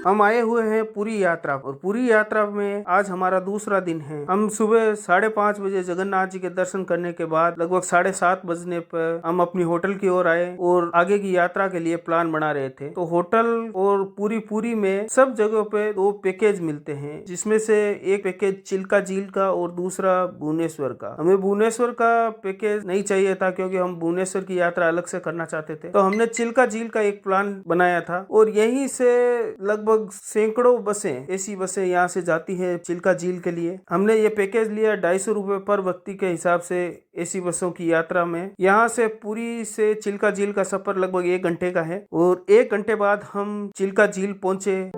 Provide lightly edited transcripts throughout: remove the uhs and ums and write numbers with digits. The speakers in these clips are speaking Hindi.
हम आए हुए हैं पूरी यात्रा और पूरी यात्रा में आज हमारा दूसरा दिन है। हम सुबह 5:30 बजे जगन्नाथ जी के दर्शन करने के बाद लगभग 7:30 बजने पर हम अपनी होटल की ओर आए और आगे की यात्रा के लिए प्लान बना रहे थे। तो होटल और पूरी में सब जगहों पे 2 पैकेज मिलते हैं, जिसमें से एक पैकेज चिल्का झील का और दूसरा भुवनेश्वर का। हमें भुवनेश्वर का पैकेज नहीं चाहिए था क्योंकि हम भुवनेश्वर की यात्रा अलग से करना चाहते थे। तो हमने चिल्का झील का एक प्लान बनाया था और यहीं से लगभग सैकड़ों बसें, ऐसी बसें यहाँ से जाती है चिल्का झील के लिए। हमने ये पैकेज लिया 250 रुपए पर व्यक्ति के हिसाब से ऐसी बसों की यात्रा में। यहाँ से पुरी से चिल्का झील का सफर लगभग 1 घंटे का है और 1 घंटे बाद हम चिल्का झील पहुंचे।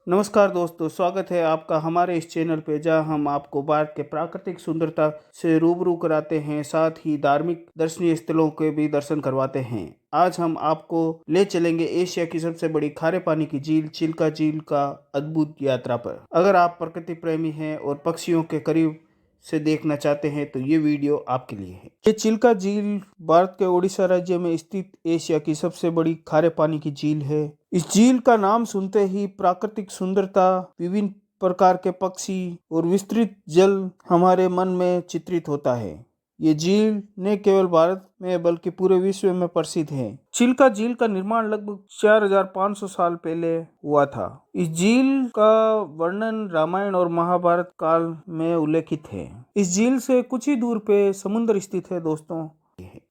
नमस्कार दोस्तों, स्वागत है आपका हमारे इस चैनल पे, जहां हम आपको भारत के प्राकृतिक सुंदरता से रूबरू कराते हैं, साथ ही धार्मिक दर्शनीय स्थलों के भी दर्शन करवाते हैं। आज हम आपको ले चलेंगे एशिया की सबसे बड़ी खारे पानी की झील चिल्का झील का अद्भुत यात्रा पर। अगर आप प्रकृति प्रेमी हैं और पक्षियों के करीब से देखना चाहते हैं तो ये वीडियो आपके लिए है। ये चिल्का झील भारत के उड़ीसा राज्य में स्थित एशिया की सबसे बड़ी खारे पानी की झील है। इस झील का नाम सुनते ही प्राकृतिक सुंदरता, विभिन्न प्रकार के पक्षी और विस्तृत जल हमारे मन में चित्रित होता है। ये झील न केवल भारत में बल्कि पूरे विश्व में प्रसिद्ध है। चिल्का झील का निर्माण लगभग 4500 साल पहले हुआ था। इस झील का वर्णन रामायण और महाभारत काल में उल्लेखित है। इस झील से कुछ ही दूर पे समुद्र स्थित है दोस्तों।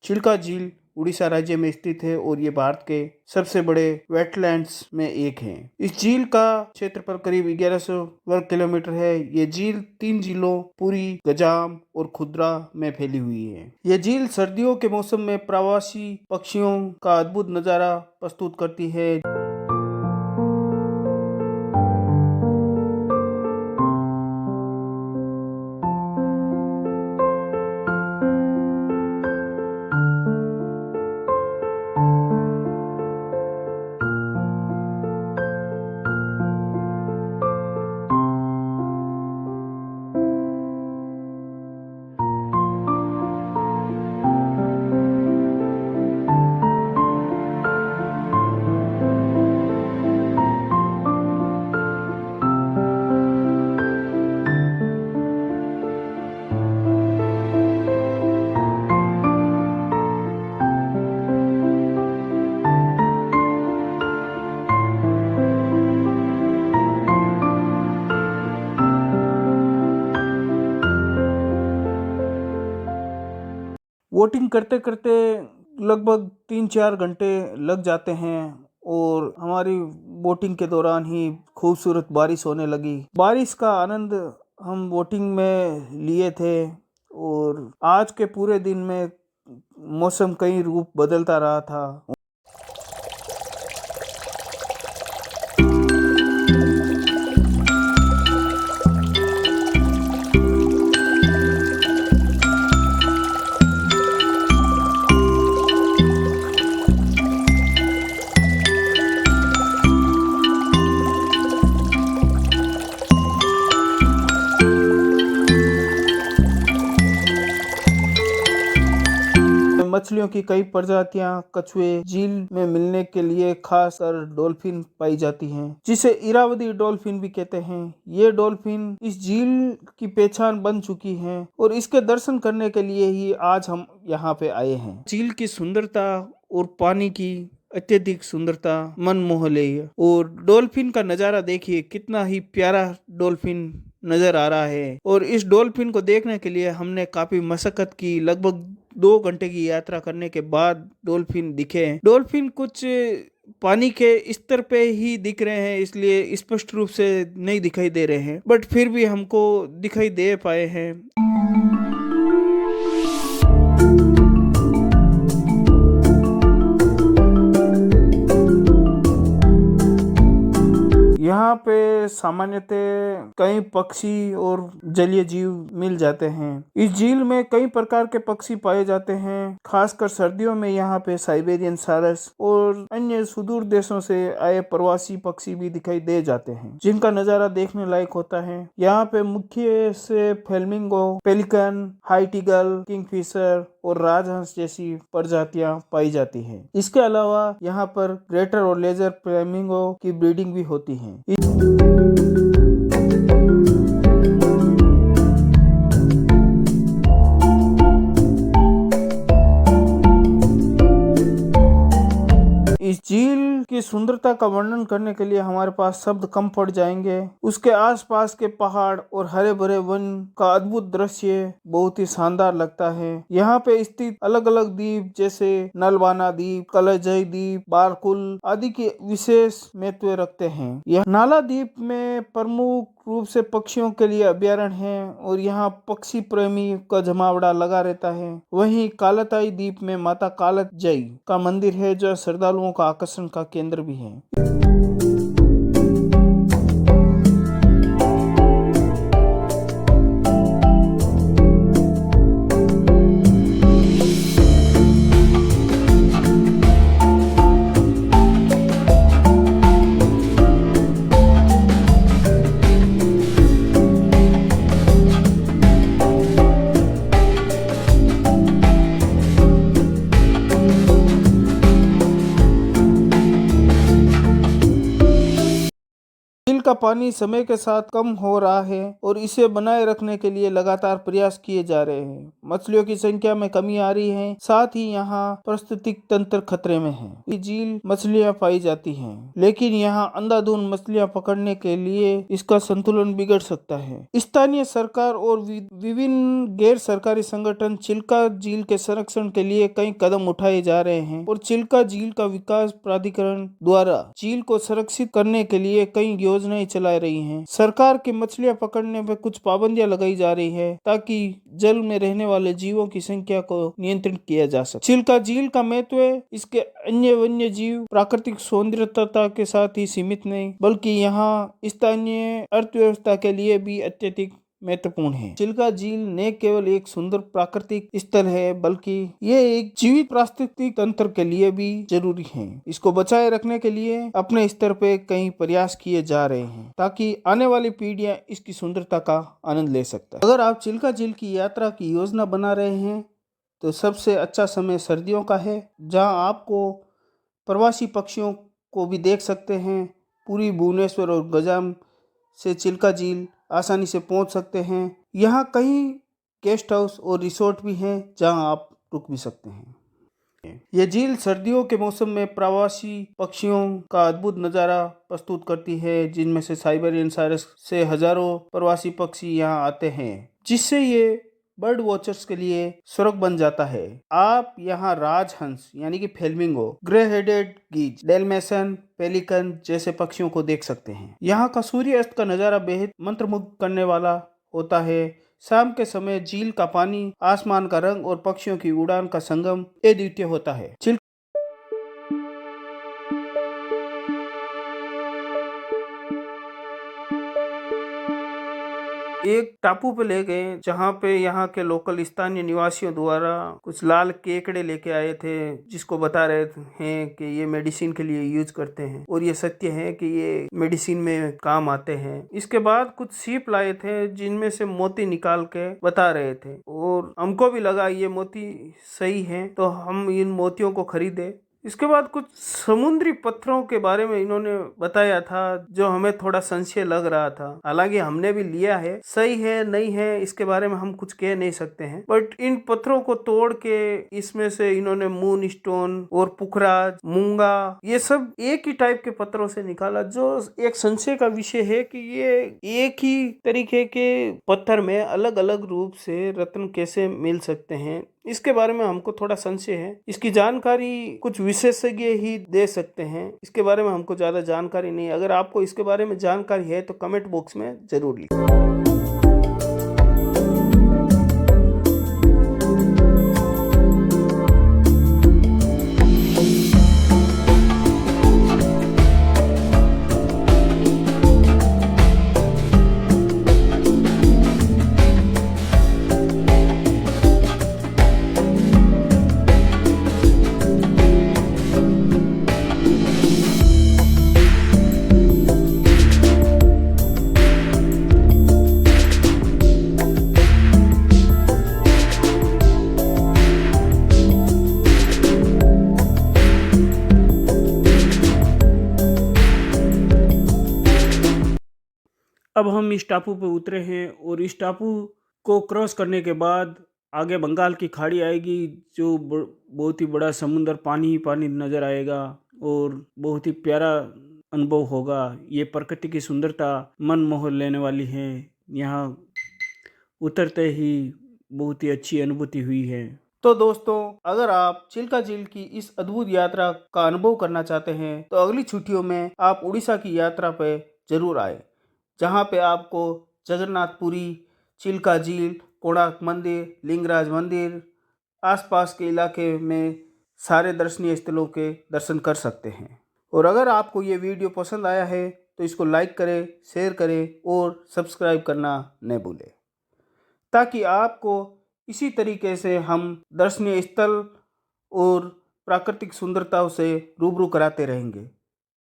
चिल्का झील उड़ीसा राज्य में स्थित है और ये भारत के सबसे बड़े वेटलैंड्स में एक है। इस झील का क्षेत्रफल करीब 1100 वर्ग किलोमीटर है। ये झील 3 जिलों पुरी, गजाम और खुद्रा में फैली हुई है। ये झील सर्दियों के मौसम में प्रवासी पक्षियों का अद्भुत नजारा प्रस्तुत करती है। वोटिंग करते करते लगभग 3-4 घंटे लग जाते हैं और हमारी वोटिंग के दौरान ही खूबसूरत बारिश होने लगी। बारिश का आनंद हम वोटिंग में लिए थे और आज के पूरे दिन में मौसम कई रूप बदलता रहा था। मछलियों की कई प्रजातियां कछुए झील में मिलने के लिए खासकर डॉल्फिन पाई जाती हैं, जिसे इरावदी डॉल्फिन भी कहते हैं। ये डॉल्फिन इस झील की पहचान बन चुकी हैं और इसके दर्शन करने के लिए ही आज हम यहाँ पे आए हैं। झील की सुंदरता और पानी की अत्यधिक सुंदरता मन मोह ले, और डॉल्फिन का नजारा देखिए, कितना ही प्यारा डॉल्फिन नजर आ रहा है। और इस डॉल्फिन को देखने के लिए हमने काफी मशक्कत की। लगभग 2 घंटे की यात्रा करने के बाद डॉल्फिन दिखे। डॉल्फिन कुछ पानी के स्तर पे ही दिख रहे हैं, इसलिए स्पष्ट रूप से नहीं दिखाई दे रहे हैं, बट फिर भी हमको दिखाई दे पाए हैं। यहाँ पे सामान्यतः कई पक्षी और जलीय जीव मिल जाते हैं। इस झील में कई प्रकार के पक्षी पाए जाते हैं। खासकर सर्दियों में यहाँ पे साइबेरियन सारस और अन्य सुदूर देशों से आए प्रवासी पक्षी भी दिखाई दे जाते हैं, जिनका नजारा देखने लायक होता है। यहाँ पे मुख्य से flamingo, pelican, height eagle, Kingfisher और राजहंस जैसी प्रजातियां पाई जाती हैं। इसके अलावा यहाँ पर ग्रेटर और लेजर फ्लेमिंगो की ब्रीडिंग भी होती है। इस झील की सुंदरता का वर्णन करने के लिए हमारे पास शब्द कम पड़ जाएंगे। उसके आसपास के पहाड़ और हरे भरे वन का अद्भुत दृश्य बहुत ही शानदार लगता है। यहाँ पे स्थित अलग अलग द्वीप जैसे नलवाना द्वीप, कलजई द्वीप, बारकुल आदि के विशेष महत्व रखते हैं। यह नाला द्वीप में प्रमुख रूप से पक्षियों के लिए अभ्यारण्य है और यहाँ पक्षी प्रेमी का जमावड़ा लगा रहता है। वहीं कालताई द्वीप में माता कालजई का मंदिर है, जो श्रद्धालुओं का आकर्षण का केंद्र भी है। का पानी समय के साथ कम हो रहा है और इसे बनाए रखने के लिए लगातार प्रयास किए जा रहे हैं। मछलियों की संख्या में कमी आ रही है, साथ ही यहाँ पारिस्थितिक तंत्र खतरे में है। ये झील मछलियाँ पाई जाती हैं, लेकिन यहाँ अंधाधुंध मछलियाँ पकड़ने के लिए इसका संतुलन बिगड़ सकता है। स्थानीय सरकार और विभिन्न गैर सरकारी संगठन चिल्का झील के संरक्षण के लिए कई कदम उठाए जा रहे हैं और चिल्का झील का विकास प्राधिकरण द्वारा झील को सुरक्षित करने के लिए कई योजना चला रही हैं। सरकार की मछलियां पकड़ने पर कुछ पाबंदियां लगाई जा रही है ताकि जल में रहने वाले जीवों की संख्या को नियंत्रित किया जा सके। चिल्का झील का महत्व इसके अन्य वन्य जीव प्राकृतिक सौंदर्यता के साथ ही सीमित नहीं, बल्कि यहाँ स्थानीय अर्थव्यवस्था के लिए भी अत्यधिक महत्वपूर्ण है। चिल्का झील न केवल एक सुंदर प्राकृतिक स्थल है, बल्कि ये एक जीवित पारिस्थितिक तंत्र के लिए भी जरूरी है। इसको बचाए रखने के लिए अपने स्तर पे कई प्रयास किए जा रहे हैं ताकि आने वाली पीढ़ियां इसकी सुंदरता का आनंद ले सकता है। अगर आप चिल्का झील की यात्रा की योजना बना रहे हैं तो सबसे अच्छा समय सर्दियों का है, जहाँ आपको प्रवासी पक्षियों को भी देख सकते हैं। पूरी भुवनेश्वर और गजाम से चिल्का झील आसानी से पहुंच सकते हैं। यहाँ कई गेस्ट हाउस और रिसोर्ट भी हैं जहां आप रुक भी सकते हैं। यह झील सर्दियों के मौसम में प्रवासी पक्षियों का अद्भुत नज़ारा प्रस्तुत करती है, जिनमें से साइबेरियन सारस से हजारों प्रवासी पक्षी यहाँ आते हैं, जिससे ये बर्ड वॉचर्स के लिए स्वर्ग बन जाता है। आप यहाँ राजहंस यानी कि flamingo, grey headed geese, Dalmatian, pelican जैसे पक्षियों को देख सकते हैं। यहाँ का सूर्यास्त का नजारा बेहद मंत्रमुग्ध करने वाला होता है। शाम के समय झील का पानी, आसमान का रंग और पक्षियों की उड़ान का संगम अद्वितीय होता है। एक टापू पे ले गए जहाँ पे यहाँ के लोकल स्थानीय निवासियों द्वारा कुछ लाल केकड़े लेके आए थे, जिसको बता रहे हैं कि ये मेडिसिन के लिए यूज करते हैं और ये सत्य है कि ये मेडिसिन में काम आते हैं। इसके बाद कुछ सीप लाए थे जिनमें से मोती निकाल के बता रहे थे और हमको भी लगा ये मोती सही है, तो हम इन मोतियों को खरीदे। इसके बाद कुछ समुद्री पत्थरों के बारे में इन्होंने बताया था जो हमें थोड़ा संशय लग रहा था। हालांकि हमने भी लिया है, सही है नहीं है इसके बारे में हम कुछ कह नहीं सकते हैं, बट इन पत्थरों को तोड़ के इसमें से इन्होंने मून स्टोन और पुखराज, मूंगा ये सब एक ही टाइप के पत्थरों से निकाला, जो एक संशय का विषय है कि ये एक ही तरीके के पत्थर में अलग अलग रूप से रत्न कैसे मिल सकते हैं। इसके बारे में हमको थोड़ा संशय है। इसकी जानकारी कुछ विशेषज्ञ ही दे सकते हैं, इसके बारे में हमको ज्यादा जानकारी नहीं। अगर आपको इसके बारे में जानकारी है तो कमेंट बॉक्स में जरूर लिखें। अब हम इस टापू पे उतरे हैं और इस टापू को क्रॉस करने के बाद आगे बंगाल की खाड़ी आएगी, जो बहुत ही बड़ा समुंदर, पानी ही पानी नज़र आएगा और बहुत ही प्यारा अनुभव होगा। ये प्रकृति की सुंदरता मन मोह लेने वाली है। यहाँ उतरते ही बहुत ही अच्छी अनुभूति हुई है। तो दोस्तों, अगर आप चिल्का झील की इस अद्भुत यात्रा का अनुभव करना चाहते हैं तो अगली छुट्टियों में आप उड़ीसा की यात्रा पे जरूर आए, जहाँ पे आपको जगन्नाथपुरी, चिल्का झील, कोणार्क मंदिर, लिंगराज मंदिर, आसपास के इलाके में सारे दर्शनीय स्थलों के दर्शन कर सकते हैं। और अगर आपको ये वीडियो पसंद आया है तो इसको लाइक करें, शेयर करें और सब्सक्राइब करना न भूलें, ताकि आपको इसी तरीके से हम दर्शनीय स्थल और प्राकृतिक सुंदरताओं से रूबरू कराते रहेंगे।